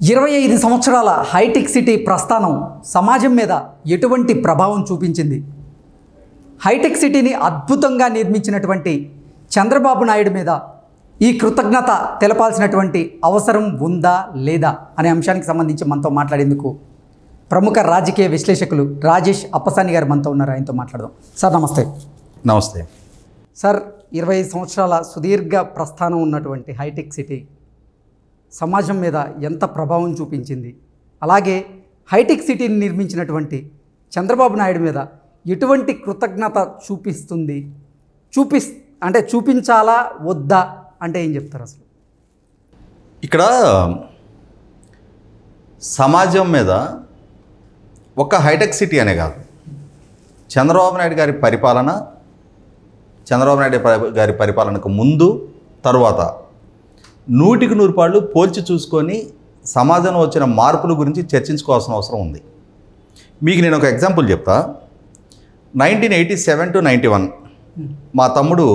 25 సంవత్సరాల hitech city ప్రస్థానం సమాజం మీద ఎటువంటి ప్రభావం చూపించింది? హైటెక్ సిటీని అద్భుతంగా నిర్మించినటువంటి చంద్రబాబు నాయుడు మీద ఈ కృతజ్ఞత తెలపాల్సినటువంటి అవసరం ఉందా లేదా అనే అంశానికి సంబంధించి మనతో మాట్లాడేందుకు ప్రముఖ రాజకీయ విశ్లేషకులు రాజేష్ అప్పసాని గారు మనతో ఉన్నారు. ఆయనతో మాట్లాడదాం. సార్ నమస్తే. నమస్తే సార్. 25 సంవత్సరాల సుదీర్ఘ ప్రస్థానం ఉన్నటువంటి హైటెక్ సిటీ సమాజం మీద ఎంత ప్రభావం చూపించింది, అలాగే హైటెక్ సిటీని నిర్మించినటువంటి చంద్రబాబు నాయుడు మీద ఎటువంటి కృతజ్ఞత చూపిస్తుంది? చూపించాలా వద్దా అంటే ఏం చెప్తారు అసలు? ఇక్కడ సమాజం మీద ఒక హైటెక్ సిటీ అనే కాదు, చంద్రబాబు నాయుడు గారి పరిపాలనకు ముందు తరువాత 100కి 100 పాళ్ళు పోల్చి చూసుకొని సమాజంలో వచ్చిన మార్పుల గురించి చర్చించుకోవాల్సిన అవసరం ఉంది. మీకు నేను ఒక ఎగ్జాంపుల్ చెప్తా. 1987 to 91 మా తమ్ముడు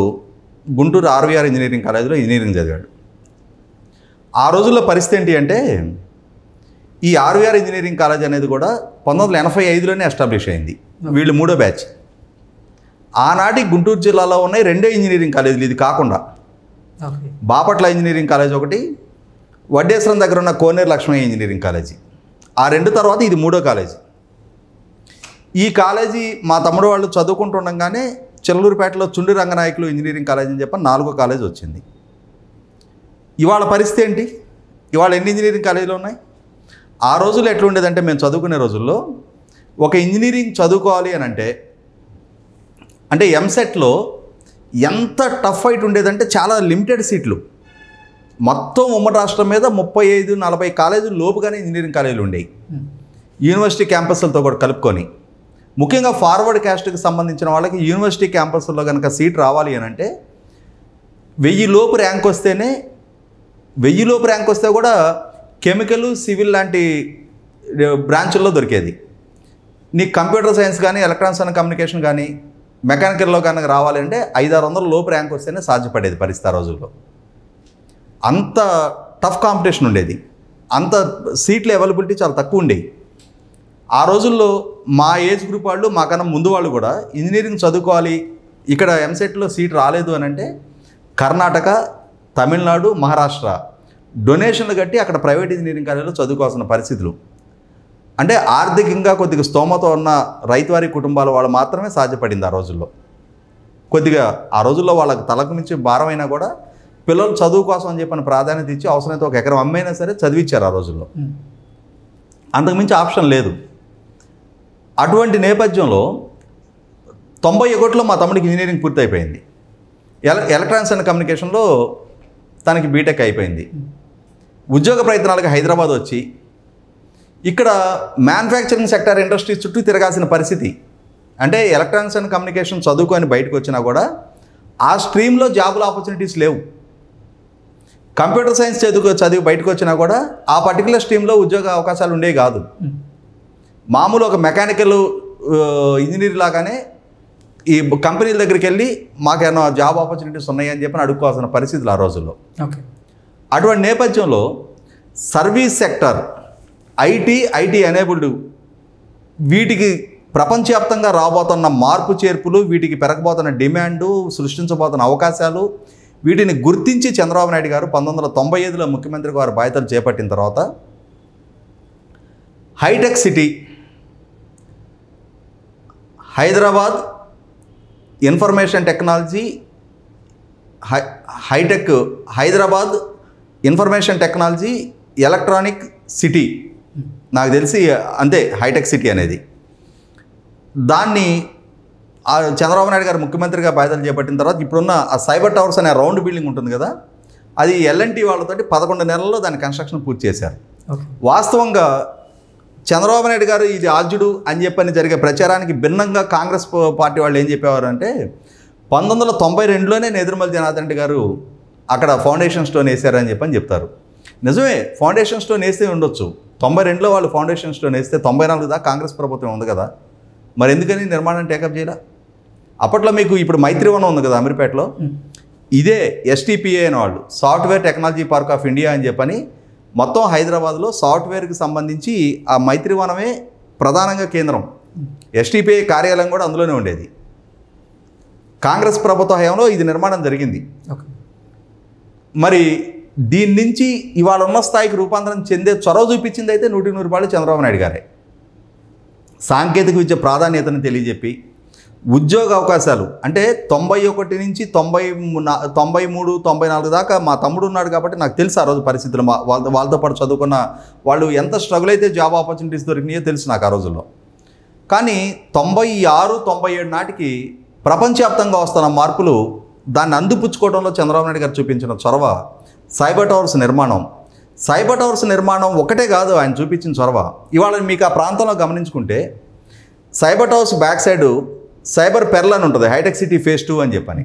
గుంటూరు ఆర్వీఆర్ ఇంజనీరింగ్ కాలేజీలో ఇంజనీరింగ్ చదివాడు. ఆ రోజుల్లో పరిస్థితి ఏంటి అంటే, ఈ ఆర్వీఆర్ ఇంజనీరింగ్ కాలేజ్ అనేది కూడా 1985లోనే ఎస్టాబ్లిష్ అయింది. వీళ్ళు 3వ బ్యాచ్. ఆనాటి గుంటూరు జిల్లాలో ఉన్నాయి 2 ఇంజనీరింగ్ కాలేజీలు. ఇది కాకుండా బాపట్ల ఇంజనీరింగ్ కాలేజ్ ఒకటి, వడ్డేశ్వరం దగ్గర ఉన్న కోనేరు లక్ష్మయ్య ఇంజనీరింగ్ కాలేజీ. ఆ 2 తర్వాత ఇది 3వ కాలేజీ. ఈ కాలేజీ మా తమ్ముడు వాళ్ళు చదువుకుంటుండగానే చిల్లూరుపేటలో చుండి రంగనాయకులు ఇంజనీరింగ్ కాలేజ్ అని చెప్పి 4వ కాలేజ్ వచ్చింది. ఇవాళ పరిస్థితి ఏంటి? ఇవాళ ఎన్ని ఇంజనీరింగ్ కాలేజీలు ఉన్నాయి? ఆ రోజుల్లో ఎట్లుండేదంటే, మేము చదువుకునే రోజుల్లో ఒక ఇంజనీరింగ్ చదువుకోవాలి అని అంటే ఎంసెట్లో ఎంత టఫ్ ఫైట్ ఉండేదంటే, చాలా లిమిటెడ్ సీట్లు. మొత్తం ఉమ్మడి రాష్ట్రం మీద 35-40 కాలేజీలు లోపుగానే ఇంజనీరింగ్ కాలేజీలు ఉండేవి, యూనివర్సిటీ క్యాంపస్లతో కూడా కలుపుకొని. ముఖ్యంగా ఫార్వర్డ్ క్యాస్ట్కి సంబంధించిన వాళ్ళకి యూనివర్సిటీ క్యాంపస్లో కనుక సీట్ రావాలి అని అంటే 1000 లోపు ర్యాంక్ వస్తేనే, 1000 లోపు ర్యాంక్ వస్తే కూడా కెమికల్, సివిల్ లాంటి బ్రాంచుల్లో దొరికేది. నీకు కంప్యూటర్ సైన్స్ కానీ, ఎలక్ట్రానిక్స్ అండ్ కమ్యూనికేషన్ కానీ, మెకానికల్లో కనుక రావాలంటే 500-600 లోపు ర్యాంక్ వస్తేనే సాధ్యపడేది పరిస్థితి ఆ రోజుల్లో. అంత టఫ్ కాంపిటీషన్ ఉండేది, అంత సీట్ల అవైలబిలిటీ చాలా తక్కువ ఉండేవి. ఆ రోజుల్లో మా ఏజ్ గ్రూప్ వాళ్ళు, మాకన్నా ముందు వాళ్ళు కూడా ఇంజనీరింగ్ చదువుకోవాలి, ఇక్కడ ఎంసెట్లో సీట్ రాలేదు అని అంటే కర్ణాటక, తమిళనాడు, మహారాష్ట్ర డొనేషన్లు కట్టి అక్కడ ప్రైవేట్ ఇంజనీరింగ్ కాలేజీలో చదువుకోవాల్సిన పరిస్థితులు. అంటే ఆర్థికంగా కొద్దిగా స్తోమత ఉన్న రైతువారి కుటుంబాల వాళ్ళు మాత్రమే సాధ్యపడింది ఆ రోజుల్లో. కొద్దిగా ఆ రోజుల్లో వాళ్ళకి తలకు మించి భారమైనా కూడా పిల్లలు చదువు కోసం అని చెప్పిన ప్రాధాన్యత ఇచ్చి అవసరమైతే 1 ఎకరం అమ్మైనా సరే చదివించారు ఆ రోజుల్లో. అంతకుమించి ఆప్షన్ లేదు. అటువంటి నేపథ్యంలో 91లో మా తమ్ముడికి ఇంజనీరింగ్ పూర్తయిపోయింది. ఎలక్ట్రానిక్స్ అండ్ కమ్యూనికేషన్లో తనకి బీటెక్ అయిపోయింది. ఉద్యోగ ప్రయత్నాలకు హైదరాబాద్ వచ్చి ఇక్కడ మ్యానుఫ్యాక్చరింగ్ సెక్టర్ ఇండస్ట్రీస్ చుట్టూ తిరగాల్సిన పరిస్థితి. అంటే ఎలక్ట్రానిక్స్ అండ్ కమ్యూనికేషన్ చదువుకొని బయటకు వచ్చినా కూడా ఆ స్ట్రీమ్లో జాబుల ఆపర్చునిటీస్ లేవు. కంప్యూటర్ సైన్స్ చదివి బయటకు వచ్చినా కూడా ఆ పర్టికులర్ స్ట్రీమ్లో ఉద్యోగ అవకాశాలు ఉండేవి కాదు. మామూలు ఒక మెకానికల్ ఇంజనీర్ లాగానే ఈ కంపెనీల దగ్గరికి వెళ్ళి మాకేమో జాబ్ ఆపర్చునిటీస్ ఉన్నాయి అని చెప్పి అడుక్కోవాల్సిన పరిస్థితులు ఆ రోజుల్లో. అటువంటి నేపథ్యంలో సర్వీస్ సెక్టర్, ఐటీ ఎనేబుల్డ్, వీటికి ప్రపంచవ్యాప్తంగా రాబోతున్న మార్పు చేర్పులు, వీటికి పెరగబోతున్న డిమాండు, సృష్టించబోతున్న అవకాశాలు, వీటిని గుర్తించి చంద్రబాబు నాయుడు గారు 1995లో ముఖ్యమంత్రిగా వారి బాధ్యతలు చేపట్టిన తర్వాత hitech city, Hyderabad information technology, Hyderabad information technology electronic city, నాకు తెలిసి అంతే హైటెక్ సిటీ అనేది. దాన్ని చంద్రబాబు నాయుడు గారు ముఖ్యమంత్రిగా బాధ్యతలు చేపట్టిన తర్వాత ఇప్పుడున్న ఆ సైబర్ టవర్స్ అనే రౌండ్ బిల్డింగ్ ఉంటుంది కదా, అది L&T వాళ్ళతోటి 11 నెలల్లో దాని కన్స్ట్రక్షన్ పూర్తి చేశారు. వాస్తవంగా చంద్రబాబు నాయుడు గారు ఇది ఆద్యుడు అని చెప్పని జరిగే ప్రచారానికి భిన్నంగా కాంగ్రెస్ పార్టీ వాళ్ళు ఏం చెప్పేవారు అంటే, 1992లోనే నేదురుమల్లి జనార్దన్ రెడ్డి గారు అక్కడ ఫౌండేషన్ స్టోన్ వేశారని చెప్పని చెప్తారు. నిజమే, ఫౌండేషన్ స్టోన్ వేస్తే ఉండొచ్చు. 92లో వాళ్ళు ఫౌండేషన్ స్టోన్ వేస్తే 94 దాకా కాంగ్రెస్ ప్రభుత్వం ఉంది కదా, మరి ఎందుకని నిర్మాణం టేకప్ చేయాల? అప్పట్లో మీకు ఇప్పుడు మైత్రివనం ఉంది కదా అమీర్పేటలో, ఇదే STPA అనే వాళ్ళు, software technology park of India అని చెప్పని మొత్తం హైదరాబాద్లో సాఫ్ట్వేర్కి సంబంధించి ఆ మైత్రివనమే ప్రధానంగా కేంద్రం. ఎస్టీపీఐ కార్యాలయం కూడా అందులోనే ఉండేది. కాంగ్రెస్ ప్రభుత్వ హయాంలో ఇది నిర్మాణం జరిగింది. మరి దీని నుంచి ఇవాళ ఉన్న స్థాయికి రూపాంతరం చెందే చొరవ చూపించింది అయితే 100% చంద్రబాబు నాయుడు గారే. సాంకేతిక విద్య ప్రాధాన్యతను తెలియజెప్పి ఉద్యోగ అవకాశాలు అంటే 91 నుంచి 93, 94 దాకా మా తమ్ముడు ఉన్నాడు కాబట్టి నాకు తెలుసు ఆ రోజు పరిస్థితులు. వాళ్ళతో పాటు చదువుకున్న వాళ్ళు ఎంత స్ట్రగుల్ అయితే జాబ్ ఆపర్చునిటీస్ దొరికినాయో తెలుసు నాకు ఆ రోజుల్లో. కానీ 96, 97 నాటికి ప్రపంచవ్యాప్తంగా వస్తున్న మార్పులు దాన్ని అందిపుచ్చుకోవడంలో చంద్రబాబు నాయుడు గారు చూపించిన చొరవ సైబర్ టవర్స్ నిర్మాణం ఒకటే కాదు ఆయన చూపించిన చొరవ. ఇవాళ మీకు ఆ ప్రాంతంలో గమనించుకుంటే cyber towers back side cyber pearl అని ఉంటుంది, హైటెక్ సిటీ ఫేజ్ 2 అని చెప్పని.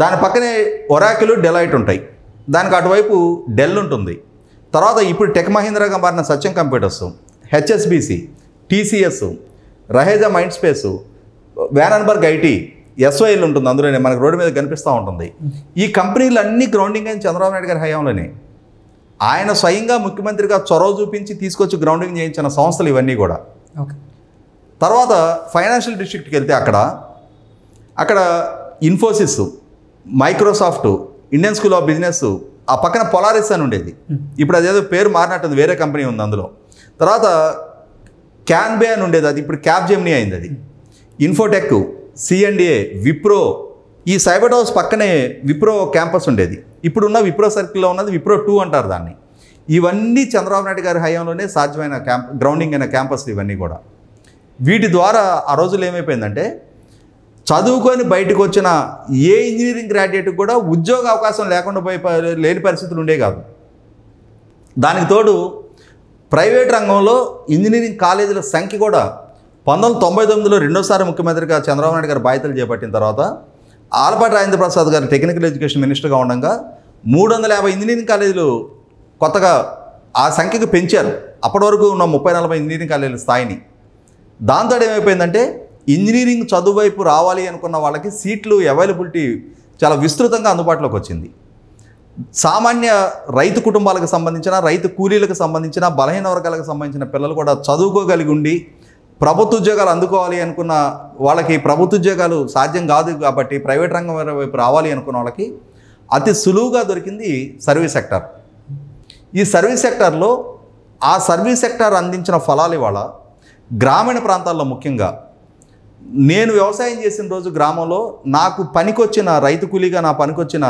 దాని పక్కనే ఒరాకిల్, డెలాయిట్ ఉంటాయి. దానికి అటువైపు డెల్ ఉంటుంది. తర్వాత ఇప్పుడు టెక్ మహీంద్రాగా మారిన Satyam computers, HSBC, TCS, Raheja mind space, వ్యానన్బర్గ్ ఐటీ, ఎస్వైఎల్ ఉంటుంది. అందులోనే మనకు రోడ్డు మీద కనిపిస్తూ ఉంటుంది. ఈ కంపెనీలన్నీ గ్రౌండింగ్ అయిన చంద్రబాబు నాయుడు గారి హయాంలోనే. ఆయన స్వయంగా ముఖ్యమంత్రిగా చొరవ చూపించి తీసుకొచ్చి గ్రౌండింగ్ చేయించిన సంస్థలు ఇవన్నీ కూడా. తర్వాత ఫైనాన్షియల్ డిస్ట్రిక్ట్కి వెళ్తే అక్కడ Infosys, Microsoft, Indian school of business, ఆ పక్కన పొలారిస్ అని ఉండేది. ఇప్పుడు అదేదో పేరు మారినట్టుంది, వేరే కంపెనీ ఉంది అందులో. తర్వాత క్యాన్బే అని ఉండేది, అది ఇప్పుడు క్యాబ్ జెమినీ అయింది. అది ఇన్ఫోటెక్, సిఎండిఏ, విప్రో. ఈ సైబర్ హౌస్ పక్కనే విప్రో క్యాంపస్ ఉండేది. ఇప్పుడున్న విప్రో సర్కిల్లో ఉన్నది విప్రో 2 అంటారు దాన్ని. ఇవన్నీ చంద్రబాబు నాయుడు గారి హయాంలోనే సాధ్యమైన గ్రౌండింగ్ అయిన క్యాంపస్లు ఇవన్నీ కూడా. వీటి ద్వారా ఆ రోజులు ఏమైపోయిందంటే చదువుకొని బయటకు వచ్చిన ఏ ఇంజనీరింగ్ గ్రాడ్యుయేట్కి కూడా ఉద్యోగ అవకాశం లేకుండా లేని పరిస్థితులు ఉండే కాదు. దానికి తోడు ప్రైవేట్ రంగంలో ఇంజనీరింగ్ కాలేజీల సంఖ్య కూడా 1999లో రెండోసారి ముఖ్యమంత్రిగా చంద్రబాబు నాయుడు గారు బాధ్యతలు చేపట్టిన తర్వాత ఆలపాటి రాజేంద్ర ప్రసాద్ గారు టెక్నికల్ ఎడ్యుకేషన్ మినిస్టర్గా ఉండగా 350 ఇంజనీరింగ్ కాలేజీలు కొత్తగా ఆ సంఖ్యకు పెంచారు. అప్పటి వరకు ఉన్న 30-40 ఇంజనీరింగ్ కాలేజీల స్థాయిని. దాంతో ఏమైపోయిందంటే ఇంజనీరింగ్ చదువు వైపు రావాలి అనుకున్న వాళ్ళకి సీట్లు అవైలబిలిటీ చాలా విస్తృతంగా అందుబాటులోకి వచ్చింది. సామాన్య రైతు కుటుంబాలకు సంబంధించిన, రైతు కూలీలకు సంబంధించిన, బలహీన వర్గాలకు సంబంధించిన పిల్లలు కూడా చదువుకోగలిగి ఉండి ప్రభుత్వ ఉద్యోగాలు అందుకోవాలి అనుకున్న వాళ్ళకి ప్రభుత్వ ఉద్యోగాలు సాధ్యం కాదు కాబట్టి ప్రైవేట్ రంగం వైపు రావాలి అనుకున్న వాళ్ళకి అతి సులువుగా దొరికింది సర్వీస్ సెక్టార్. ఈ సర్వీస్ సెక్టార్లో ఆ సర్వీస్ సెక్టార్ అందించిన ఫలాలు ఇవాళ గ్రామీణ ప్రాంతాల్లో ముఖ్యంగా నేను వ్యవసాయం చేసిన రోజు గ్రామంలో నాకు పనికొచ్చిన రైతు కూలీగా నా పనికొచ్చిన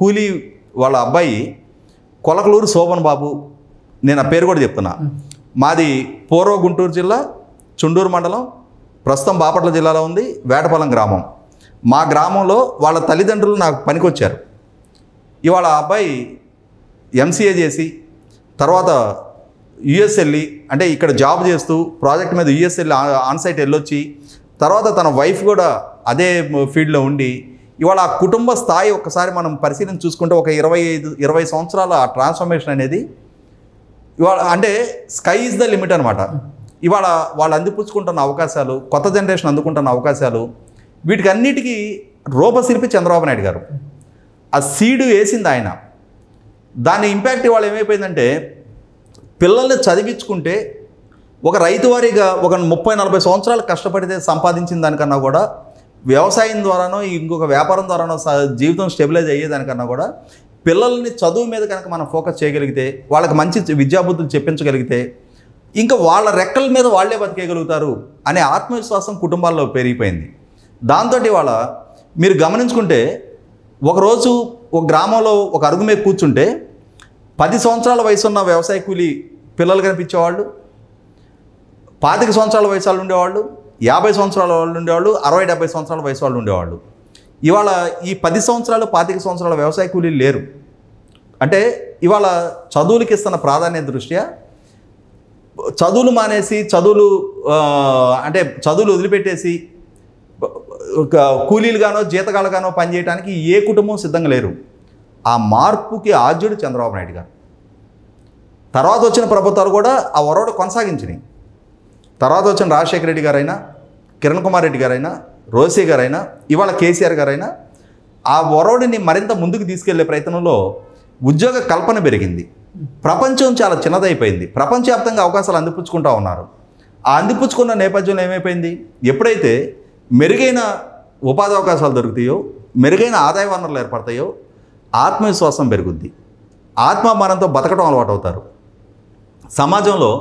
కూలీ వాళ్ళ అబ్బాయి కొలకలూరు శోభన్ బాబు. నేను ఆ పేరు కూడా చెప్తున్నా. మాది పూర్వ గుంటూరు జిల్లా, చుండూరు మండలం, ప్రస్తుతం బాపట్ల జిల్లాలో ఉంది, వేటపాలెం గ్రామం. మా గ్రామంలో వాళ్ళ తల్లిదండ్రులు నాకు పనికొచ్చారు. ఇవాళ ఆ అబ్బాయి ఎంసీఏ చేసి తర్వాత యుఎస్ వెళ్ళి, అంటే ఇక్కడ జాబ్ చేస్తూ ప్రాజెక్ట్ మీద యుఎస్ వెళ్ళి ఆన్సైట్ వెళ్ళొచ్చి తర్వాత తన వైఫ్ కూడా అదే ఫీల్డ్లో ఉండి ఇవాళ ఆ కుటుంబ స్థాయి ఒక్కసారి మనం పరిశీలన చూసుకుంటే ఒక 25 సంవత్సరాల ఆ ట్రాన్స్ఫర్మేషన్ అనేది ఇవాళ అంటే స్కై ఈజ్ ద లిమిట్ అనమాట. ఇవాళ వాళ్ళు అందిపుచ్చుకుంటున్న అవకాశాలు, కొత్త జనరేషన్ అందుకుంటున్న అవకాశాలు, వీటికి అన్నిటికీ రూపశిల్పి చంద్రబాబు నాయుడు గారు. ఆ సీడు వేసింది ఆయన. దాని ఇంపాక్ట్ ఇవాళ ఏమైపోయిందంటే పిల్లల్ని చదివించుకుంటే ఒక రైతు వారీగా ఒక 30-40 సంవత్సరాలు కష్టపడితే సంపాదించిన దానికన్నా కూడా వ్యవసాయం ద్వారానో ఇంకొక వ్యాపారం ద్వారానో జీవితం స్టెబిలైజ్ అయ్యేదానికన్నా కూడా పిల్లల్ని చదువు మీద కనుక మనం ఫోకస్ చేయగలిగితే, వాళ్ళకి మంచి విద్యాబుద్ధులు చెప్పించగలిగితే ఇంకా వాళ్ళ రెక్కల మీద వాళ్ళే బతికేయగలుగుతారు అనే ఆత్మవిశ్వాసం కుటుంబాల్లో పెరిగిపోయింది. దాంతో ఇవాళ మీరు గమనించుకుంటే ఒకరోజు ఒక గ్రామంలో ఒక అరుగు మీద కూర్చుంటే 10 సంవత్సరాల వయసున్న వ్యవసాయ కూలీ పిల్లలు కనిపించేవాళ్ళు, 25 సంవత్సరాల వయసు వాళ్ళు ఉండేవాళ్ళు, 50 సంవత్సరాల వాళ్ళు ఉండేవాళ్ళు, 60-70 సంవత్సరాల వయసు వాళ్ళు ఉండేవాళ్ళు. ఇవాళ ఈ 10 సంవత్సరాలు 25 సంవత్సరాల వ్యవసాయ కూలీలు లేరు. అంటే ఇవాళ చదువులకి ఇస్తున్న ప్రాధాన్యత దృష్ట్యా చదువులు మానేసి చదువులు వదిలిపెట్టేసి కూలీలుగానో జీతగాళ్ళగానో పనిచేయడానికి ఏ కుటుంబం సిద్ధంగా లేరు. ఆ మార్పుకి ఆద్యుడు చంద్రబాబు నాయుడు గారు. తర్వాత వచ్చిన ప్రభుత్వాలు కూడా ఆ ఒరవడు కొనసాగించినాయి. తర్వాత వచ్చిన రాజశేఖర రెడ్డి గారైనా, కిరణ్ కుమార్ రెడ్డి గారైనా, రోసీ గారైనా, ఇవాళ కేసీఆర్ గారైనా ఆ ఒరవడిని మరింత ముందుకు తీసుకెళ్లే ప్రయత్నంలో ఉద్యోగ కల్పన పెరిగింది. ప్రపంచం చాలా చిన్నదైపోయింది. ప్రపంచవ్యాప్తంగా అవకాశాలు అందిపుచ్చుకుంటూ ఉన్నారు. ఆ అందిపుచ్చుకున్న నేపథ్యంలో ఏమైపోయింది, ఎప్పుడైతే మెరుగైన ఉపాధి అవకాశాలు దొరుకుతాయో, మెరుగైన ఆదాయ వనరులు ఏర్పడతాయో ఆత్మవిశ్వాసం పెరుగుద్ది. ఆత్మాభిమానంతో బతకడం అలవాటు అవుతారు. సమాజంలో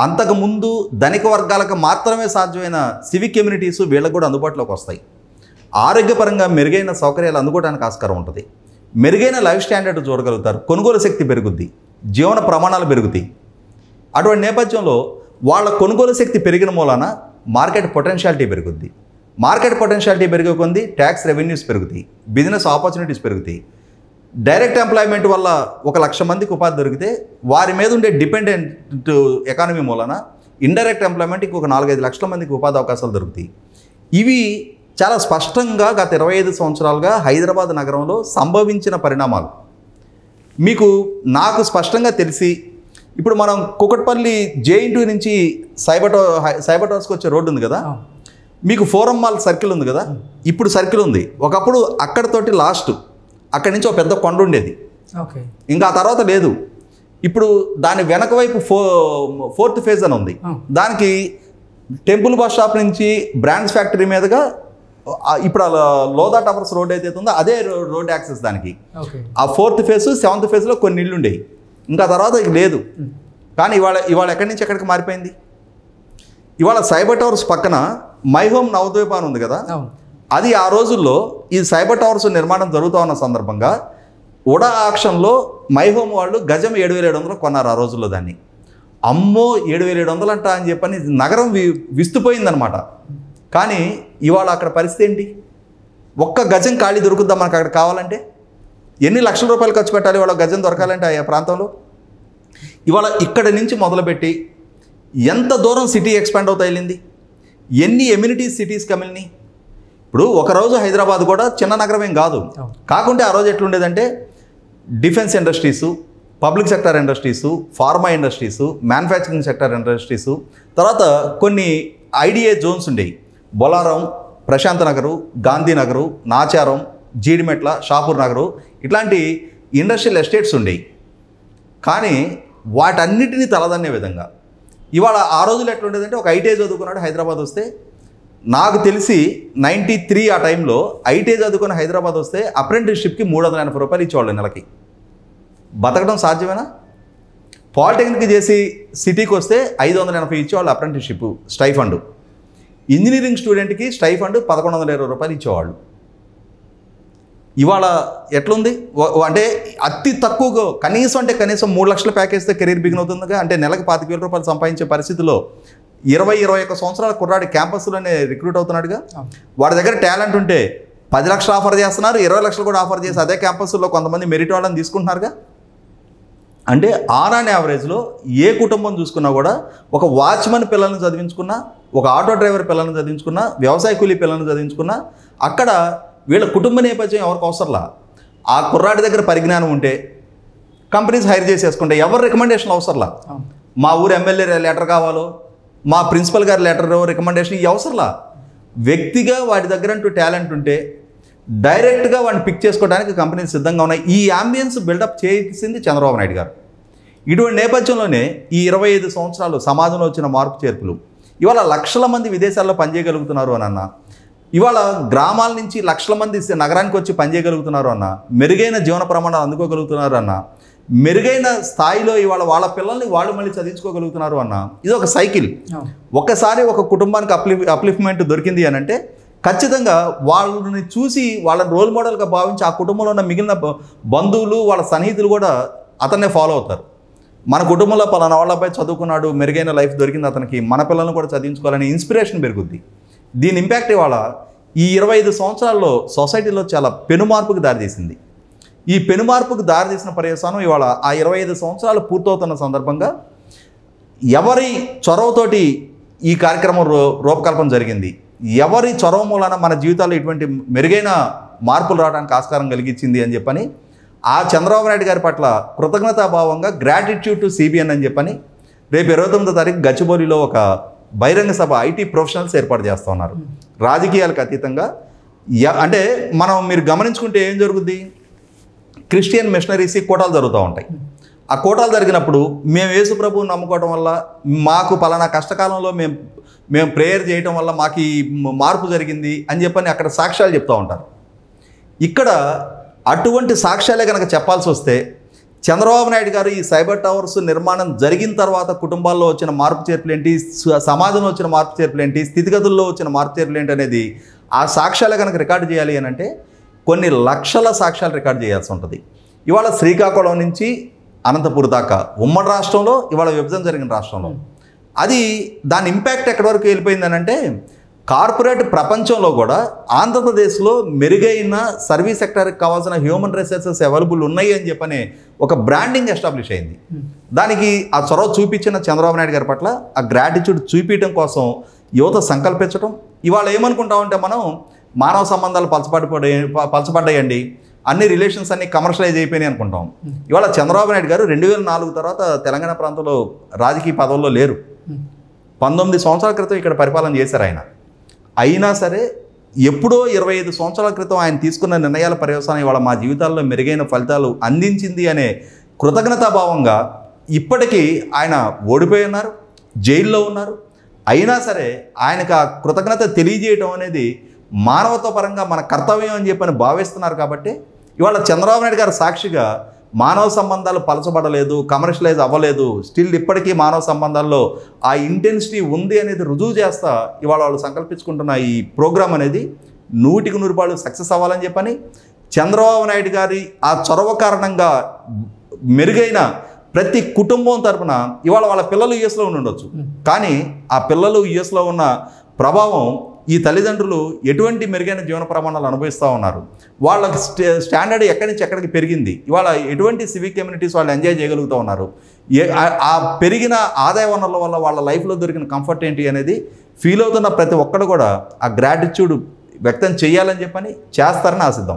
అంతకుముందు ధనిక వర్గాలకు మాత్రమే సాధ్యమైన సివిక్ కమ్యూనిటీస్ వీళ్ళకు కూడా అందుబాటులోకి వస్తాయి. ఆరోగ్యపరంగా మెరుగైన సౌకర్యాలు అందుకోవడానికి ఆస్కారం ఉంటుంది. మెరుగైన లైఫ్ స్టాండర్డ్ చూడగలుగుతారు. కొనుగోలు శక్తి పెరుగుద్ది, జీవన ప్రమాణాలు పెరుగుతాయి. అటువంటి నేపథ్యంలో వాళ్ళ కొనుగోలు శక్తి పెరిగిన మూలాన మార్కెట్ పొటెన్షియాలిటీ పెరుగుద్ది. మార్కెట్ పొటెన్షియాలిటీ పెరిగే కొద్ది ట్యాక్స్ రెవెన్యూస్ పెరుగుతాయి, బిజినెస్ ఆపర్చునిటీస్ పెరుగుతాయి. డైరెక్ట్ ఎంప్లాయ్మెంట్ వల్ల 1,00,000 మందికి ఉపాధి దొరికితే వారి మీద ఉండే డిపెండెంట్ ఎకానమీ మూలన ఇండైరెక్ట్ ఎంప్లాయ్మెంట్ ఇంకొక 4-5 లక్షల మందికి ఉపాధి అవకాశాలు దొరుకుతాయి. ఇవి చాలా స్పష్టంగా గత 25 సంవత్సరాలుగా హైదరాబాద్ నగరంలో సంభవించిన పరిణామాలు నాకు స్పష్టంగా తెలిసి, ఇప్పుడు మనం కుకట్పల్లి జేఇంటూ నుంచి సైబర్ టవర్స్కి వచ్చే రోడ్డు ఉంది కదా, మీకు ఫోరం మాల్ సర్కిల్ ఉంది కదా, ఇప్పుడు సర్కిల్ ఉంది. ఒకప్పుడు అక్కడతోటి లాస్ట్, అక్కడి నుంచి ఒక పెద్ద కొండ ఉండేది, ఇంకా ఆ తర్వాత లేదు. ఇప్పుడు దాని వెనక వైపు 4th ఫేజ్ అని ఉంది. దానికి టెంపుల్ బస్ స్టాప్ నుంచి బ్రాండ్స్ ఫ్యాక్టరీ మీదుగా ఇప్పుడు లోదా టవర్స్ రోడ్ అయితే ఉందో అదే రోడ్ యాక్సెస్ దానికి. ఆ 4th ఫేజ్ 7th ఫేజ్లో కొన్ని ఇళ్ళు ఉండేవి, ఇంకా తర్వాత లేదు. కానీ ఇవాళ ఎక్కడి నుంచి ఎక్కడికి మారిపోయింది. ఇవాళ సైబర్ టవర్స్ పక్కన మై హోమ్ నవద్వీప అని ఉంది కదా, అది ఆ రోజుల్లో ఈ సైబర్ టవర్స్ నిర్మాణం జరుగుతూ ఉన్న సందర్భంగా ఉడా ఆక్షన్లో మై హోమ్ వాళ్ళు గజం 7,700 కొన్నారు ఆ రోజుల్లో. దాన్ని అమ్మో 7,700 అంట అని చెప్పని నగరం విస్తుపోయిందనమాట. కానీ ఇవాళ అక్కడ పరిస్థితి ఏంటి, ఒక్క గజం ఖాళీ దొరుకుద్దా మనకు అక్కడ కావాలంటే? ఎన్ని లక్షల రూపాయలు ఖర్చు పెట్టాలి వాళ్ళ గజం దొరకాలంటే ఆ ప్రాంతంలో? ఇవాళ ఇక్కడ నుంచి మొదలుపెట్టి ఎంత దూరం సిటీ ఎక్స్పాండ్ అవుతా వెళ్ళింది, ఎన్ని ఎమ్యూనిటీస్ సిటీస్కి కమిలినాయి. ఇప్పుడు ఒకరోజు హైదరాబాద్ కూడా చిన్న నగరం ఏం కాదు. కాకుంటే ఆ రోజు ఎట్లుండేదంటే defence industries, public sector industries, pharma industries, manufacturing sector industries, తర్వాత కొన్ని ఐడిఏ జోన్స్ ఉండేవి. బొలారం, ప్రశాంత్ నగరు, గాంధీనగరు, నాచారం, జీడిమెట్ల, షాపూర్ నగరు, ఇట్లాంటి ఇండస్ట్రియల్ ఎస్టేట్స్ ఉండేవి. కానీ వాటన్నిటినీ తలదన్నే విధంగా ఇవాళ ఆ రోజులు ఎట్లుండేదంటే ఒక ఐటీఐ చదువుకున్నాడు హైదరాబాద్ వస్తే, నాకు తెలిసి 93 ఆ టైంలో ఐటీఐ చదువుకుని హైదరాబాద్ వస్తే అప్రెంటిస్షిప్కి 380 రూపాయలు ఇచ్చేవాళ్ళు నెలకి. బతకడం సాధ్యమేనా? పాలిటెక్నిక్ చేసి సిటీకి వస్తే 580 ఇచ్చేవాళ్ళు అప్రెంటిస్షిప్ స్టైఫండ్. ఇంజనీరింగ్ స్టూడెంట్కి స్టైఫండ్ 1,120 రూపాయలు ఇచ్చేవాళ్ళు. ఇవాళ ఎట్లుంది అంటే అతి తక్కువగా కనీసం 3 లక్షల ప్యాకేజ్తో కెరీర్ బిగిన్ అవుతుందిగా. అంటే నెలకు 25,000 రూపాయలు సంపాదించే పరిస్థితిలో 20-21 సంవత్సరాల కుర్రాడి క్యాంపస్లోనే రిక్రూట్ అవుతున్నాడుగా. వాడి దగ్గర టాలెంట్ ఉంటే 10 లక్షలు ఆఫర్ చేస్తున్నారు, 20 లక్షలు కూడా ఆఫర్ చేసి అదే క్యాంపస్లో కొంతమంది మెరిట్ వాళ్ళని తీసుకుంటున్నారుగా. అంటే ఆన్ అండ్ యావరేజ్లో ఏ కుటుంబం చూసుకున్నా కూడా ఒక వాచ్మెన్ పిల్లల్ని చదివించుకున్నా, ఒక ఆటో డ్రైవర్ పిల్లల్ని చదివించుకున్నా, వ్యవసాయ కూలీ పిల్లల్ని చదివించుకున్నా అక్కడ వీళ్ళ కుటుంబ నేపథ్యం ఎవరికి అవసరంలా. ఆ కుర్రాడి దగ్గర పరిజ్ఞానం ఉంటే కంపెనీస్ హైర్ చేసేసుకుంటే ఎవరు రికమెండేషన్లు అవసరంలా. మా ఊరు ఎమ్మెల్యే లెటర్ కావాలో, మా ప్రిన్సిపల్ గారి లెటర్ రికమెండేషన్ ఇవి అవసరంలా. వ్యక్తిగా వాడి దగ్గర అంటూ టాలెంట్ ఉంటే డైరెక్ట్గా వాడిని పిక్ చేసుకోవడానికి కంపెనీలు సిద్ధంగా ఉన్నాయి. ఈ అంబియన్స్ బిల్డప్ చేసింది చంద్రబాబు నాయుడు గారు. ఇటువంటి నేపథ్యంలోనే ఈ 25 సంవత్సరాలు సమాజంలో వచ్చిన మార్పు చేర్పులు ఇవాళ లక్షల మంది విదేశాల్లో పనిచేయగలుగుతున్నారు అని అన్న, ఇవాళ గ్రామాల నుంచి లక్షల మంది నగరానికి వచ్చి పనిచేయగలుగుతున్నారు అన్న, మెరుగైన జీవన ప్రమాణాలు అందుకోగలుగుతున్నారు అన్న, మెరుగైన స్థాయిలో ఇవాళ వాళ్ళ పిల్లల్ని వాళ్ళు మళ్ళీ చదివించుకోగలుగుతున్నారు అన్న. ఇది ఒక సైకిల్. ఒక్కసారి ఒక కుటుంబానికి అప్లిఫ్ట్మెంట్ దొరికింది అని అంటే ఖచ్చితంగా వాళ్ళని చూసి వాళ్ళని రోల్ మోడల్గా భావించి ఆ కుటుంబంలో ఉన్న మిగిలిన బంధువులు వాళ్ళ సన్నిహితులు కూడా అతన్నే ఫాలో అవుతారు. మన కుటుంబంలో పలానా వాళ్ళ అబ్బాయి చదువుకున్నాడు, మెరుగైన లైఫ్ దొరికింది అతనికి, మన పిల్లల్ని కూడా చదివించుకోవాలని ఇన్స్పిరేషన్ పెరుగుద్ది. దీని ఇంపాక్ట్ ఇవాళ ఈ 25 సంవత్సరాల్లో సొసైటీలో చాలా పెనుమార్పుకి దారితీసింది. ఈ పెనుమార్పుకు దారితీసిన పర్యవసానం ఇవాళ ఆ 25 సంవత్సరాలు పూర్తవుతున్న సందర్భంగా ఎవరి చొరవతోటి ఈ కార్యక్రమం రూపకల్పన జరిగింది, ఎవరి చొరవ మూలాన మన జీవితాల్లో ఇటువంటి మెరుగైన మార్పులు రావడానికి ఆస్కారం కలిగించింది అని చెప్పని ఆ చంద్రబాబు నాయుడు గారి పట్ల కృతజ్ఞతాభావంగా గ్రాటిట్యూడ్ టు సిబిఎన్ అని చెప్పని రేపు 29వ తారీఖు గచ్చిబౌలిలో ఒక బహిరంగ సభ ఐటీ ప్రొఫెషనల్స్ ఏర్పాటు చేస్తూ ఉన్నారు. రాజకీయాలకు అతీతంగా అంటే మీరు గమనించుకుంటే ఏం జరుగుద్ది, క్రిస్టియన్ మిషనరీస్ కూటాలు జరుగుతూ ఉంటాయి. ఆ కూటాలు జరిగినప్పుడు మేము యేసు ప్రభువుని నమ్ముకోవడం వల్ల, మాకు పలానా కష్టకాలంలో మేము ప్రేయర్ చేయడం వల్ల మాకు ఈ మార్పు జరిగింది అని చెప్పని అక్కడ సాక్ష్యాలు చెప్తూ ఉంటారు. ఇక్కడ అటువంటి సాక్ష్యాలే కనుక చెప్పాల్సి వస్తే, చంద్రబాబు నాయుడు గారు ఈ సైబర్ టవర్స్ నిర్మాణం జరిగిన తర్వాత కుటుంబాల్లో వచ్చిన మార్పు చేర్పులు ఏంటి, సమాజంలో వచ్చిన మార్పు చేర్పులు ఏంటి, స్థితిగతుల్లో వచ్చిన మార్పు చేర్పులు ఏంటి అనేది ఆ సాక్ష్యాలే కనుక రికార్డు చేయాలి అని అంటే కొన్ని లక్షల సాక్ష్యాలు రికార్డు చేయాల్సి ఉంటుంది. ఇవాళ శ్రీకాకుళం నుంచి అనంతపురం దాకా ఉమ్మడి రాష్ట్రంలో, ఇవాళ విభజన జరిగిన రాష్ట్రంలో అది దాని ఇంపాక్ట్ ఎక్కడి వరకు వెళ్ళిపోయిందని అంటే, కార్పొరేట్ ప్రపంచంలో కూడా ఆంధ్రప్రదేశ్లో మెరుగైన సర్వీస్ సెక్టర్కి కావాల్సిన హ్యూమన్ రిసోర్సెస్ అవైలబుల్ ఉన్నాయి అని చెప్పని ఒక బ్రాండింగ్ ఎస్టాబ్లిష్ అయింది. దానికి ఆ చొరవ చూపించిన చంద్రబాబు నాయుడు గారి పట్ల ఆ గ్రాటిట్యూడ్ చూపించడం కోసం యువత సంకల్పించడం. ఇవాళ ఏమనుకుంటామంటే మనం మానవ సంబంధాలు పలచబడ్డాయండి, అన్ని రిలేషన్స్ అన్ని కమర్షియలైజ్ అయిపోయినాయి అనుకుంటాం. ఇవాళ చంద్రబాబు నాయుడు గారు 2004 తర్వాత తెలంగాణ ప్రాంతంలో రాజకీయ పదవుల్లో లేరు. 19 సంవత్సరాల క్రితం ఇక్కడ పరిపాలన చేశారు ఆయన. అయినా సరే ఎప్పుడో 25 సంవత్సరాల క్రితం ఆయన తీసుకున్న నిర్ణయాల పర్యవసానం ఇవాళ మా జీవితాల్లో మెరుగైన ఫలితాలు అందించింది అనే కృతజ్ఞతాభావంగా ఇప్పటికీ ఆయన ఓడిపోయి ఉన్నారు, జైల్లో ఉన్నారు. అయినా సరే ఆయనకు ఆ కృతజ్ఞత తెలియజేయడం అనేది మానవతా పరంగా మన కర్తవ్యం అని చెప్పని భావిస్తున్నారు. కాబట్టి ఇవాళ చంద్రబాబు నాయుడు గారు సాక్షిగా మానవ సంబంధాలు పలచబడలేదు, కమర్షియలైజ్ అవ్వలేదు, స్టిల్ ఇప్పటికీ మానవ సంబంధాల్లో ఆ ఇంటెన్సిటీ ఉంది అనేది రుజువు చేస్తా ఇవాళ వాళ్ళు సంకల్పించుకుంటున్న ఈ ప్రోగ్రాం అనేది 100కి 100 సక్సెస్ అవ్వాలని చెప్పని, చంద్రబాబు నాయుడు గారి ఆ చొరవ కారణంగా మెరుగైన ప్రతి కుటుంబం తరపున ఇవాళ వాళ్ళ పిల్లలు యుఎస్లో ఉండొచ్చు, కానీ ఆ పిల్లలు యుఎస్లో ఉన్న ప్రభావం ఈ తల్లిదండ్రులు ఎటువంటి మెరుగైన జీవన ప్రమాణాలు అనుభవిస్తూ ఉన్నారు, వాళ్ళకి స్టాండర్డ్ ఎక్కడి నుంచి ఎక్కడికి పెరిగింది, ఇవాళ ఎటువంటి సివిక్ కమ్యూనిటీస్ వాళ్ళు ఎంజాయ్ చేయగలుగుతూ ఉన్నారు, ఆ పెరిగిన ఆదాయ వనరుల వల్ల వాళ్ళ లైఫ్లో దొరికిన కంఫర్ట్ ఏంటి అనేది ఫీల్ అవుతున్న ప్రతి ఒక్కరు కూడా ఆ గ్రాటిట్యూడ్ వ్యక్తం చేయాలని చెప్పని చేస్తారని ఆశిద్దాం.